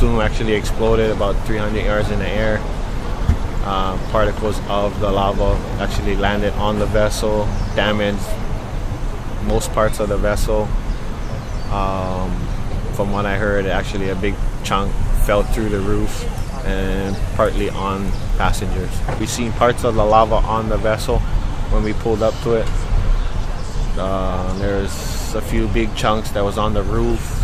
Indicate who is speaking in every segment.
Speaker 1: plume actually exploded about 300 yards in the air. Particles of the lava actually landed on the vessel, damaged most parts of the vessel. From what I heard, actually a big chunk fell through the roof and partly on passengers. We've seen parts of the lava on the vessel when we pulled up to it. There's a few big chunks that was on the roof,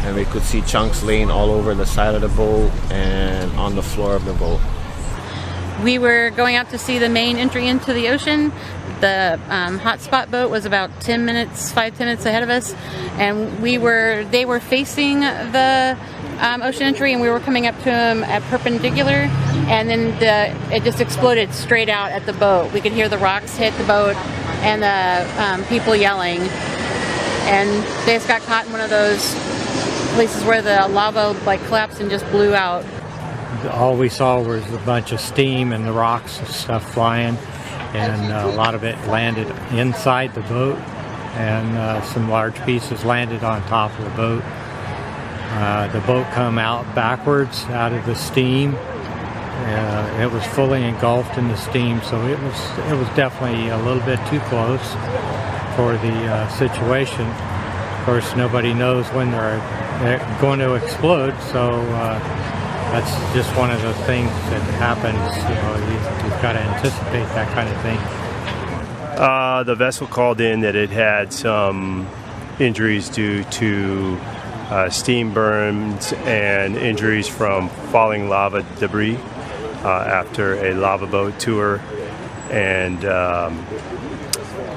Speaker 1: and we could see chunks laying all over the side of the boat and on the floor of the boat.
Speaker 2: We were going out to see the main entry into the ocean. The hotspot boat was about 5-10 minutes ahead of us, and they were facing the ocean entry, and we were coming up to them at perpendicular, and then it just exploded straight out at the boat. We could hear the rocks hit the boat and the people yelling, and they just got caught in one of those places where the lava collapsed and just blew out.
Speaker 3: All we saw was a bunch of steam and the rocks and stuff flying, and a lot of it landed inside the boat, and some large pieces landed on top of the boat. The boat come out backwards out of the steam. It was fully engulfed in the steam, so it was definitely a little bit too close for the situation. Of course, nobody knows when they're going to explode, so that's just one of the things that happens. You've got to anticipate that kind of thing.
Speaker 4: The vessel called in that it had some injuries due to steam burns and injuries from falling lava debris after a lava boat tour, and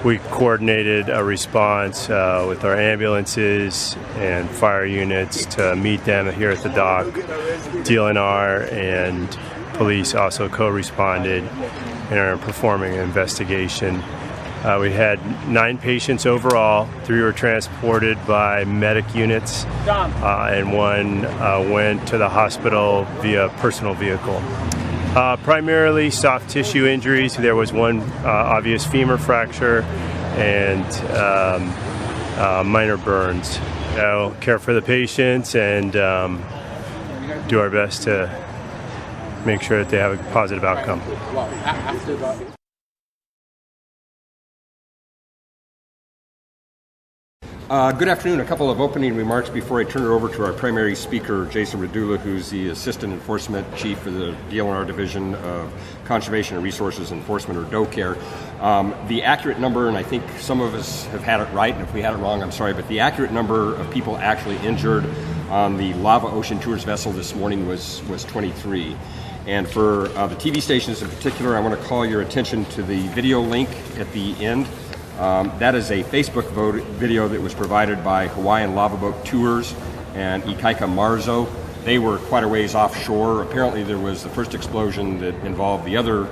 Speaker 4: we coordinated a response with our ambulances and fire units to meet them here at the dock. DLNR and police also co-responded and are performing an investigation. We had 9 patients overall. 3 were transported by medic units, and 1 went to the hospital via personal vehicle. Primarily soft tissue injuries. There was 1 obvious femur fracture and minor burns. Care for the patients and do our best to make sure that they have a positive outcome.
Speaker 5: Good afternoon. A couple of opening remarks before I turn it over to our primary speaker, Jason Radula, who's the Assistant Enforcement Chief for the DLNR Division of Conservation and Resources Enforcement, or DOCARE. The accurate number, and I think some of us have had it right, and if we had it wrong, I'm sorry, but the accurate number of people actually injured on the Lava Ocean Tours vessel this morning was 23. And for the TV stations in particular, I want to call your attention to the video link at the end. That is a Facebook video that was provided by Hawaiian Lava Boat Tours and Ikaika Marzo. They were quite a ways offshore. Apparently there was the first explosion that involved the other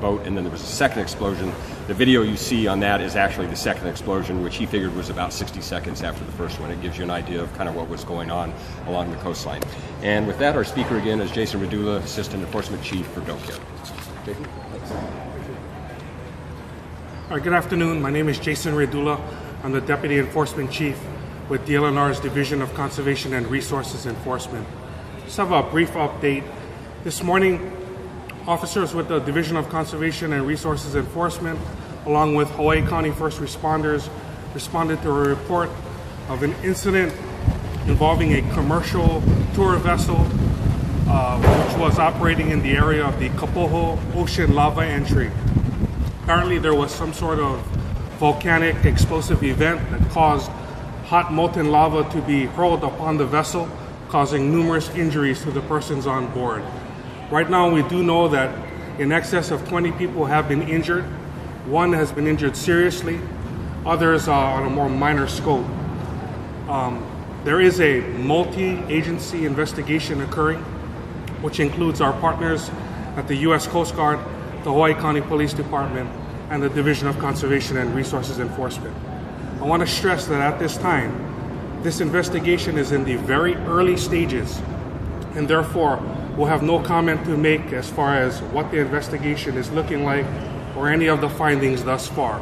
Speaker 5: boat, and then there was a second explosion. The video you see on that is actually the second explosion, which he figured was about 60 seconds after the first one. It gives you an idea of kind of what was going on along the coastline. And with that, our speaker again is Jason Radula, Assistant Enforcement Chief for DOCARE. Jason?
Speaker 6: All right, good afternoon. My name is Jason Radula. I'm the Deputy Enforcement Chief with DLNR's Division of Conservation and Resources Enforcement. Just have a brief update. This morning, officers with the Division of Conservation and Resources Enforcement, along with Hawaii County first responders, responded to a report of an incident involving a commercial tour vessel which was operating in the area of the Kapoho Ocean Lava Entry. Apparently there was some sort of volcanic explosive event that caused hot molten lava to be hurled upon the vessel, causing numerous injuries to the persons on board. Right now we do know that in excess of 20 people have been injured. 1 has been injured seriously, others on a more minor scope. There is a multi-agency investigation occurring, which includes our partners at the U.S. Coast Guard, the Hawaii County Police Department, and the Division of Conservation and Resources Enforcement. I want to stress that at this time, this investigation is in the very early stages, and therefore we'll have no comment to make as far as what the investigation is looking like or any of the findings thus far.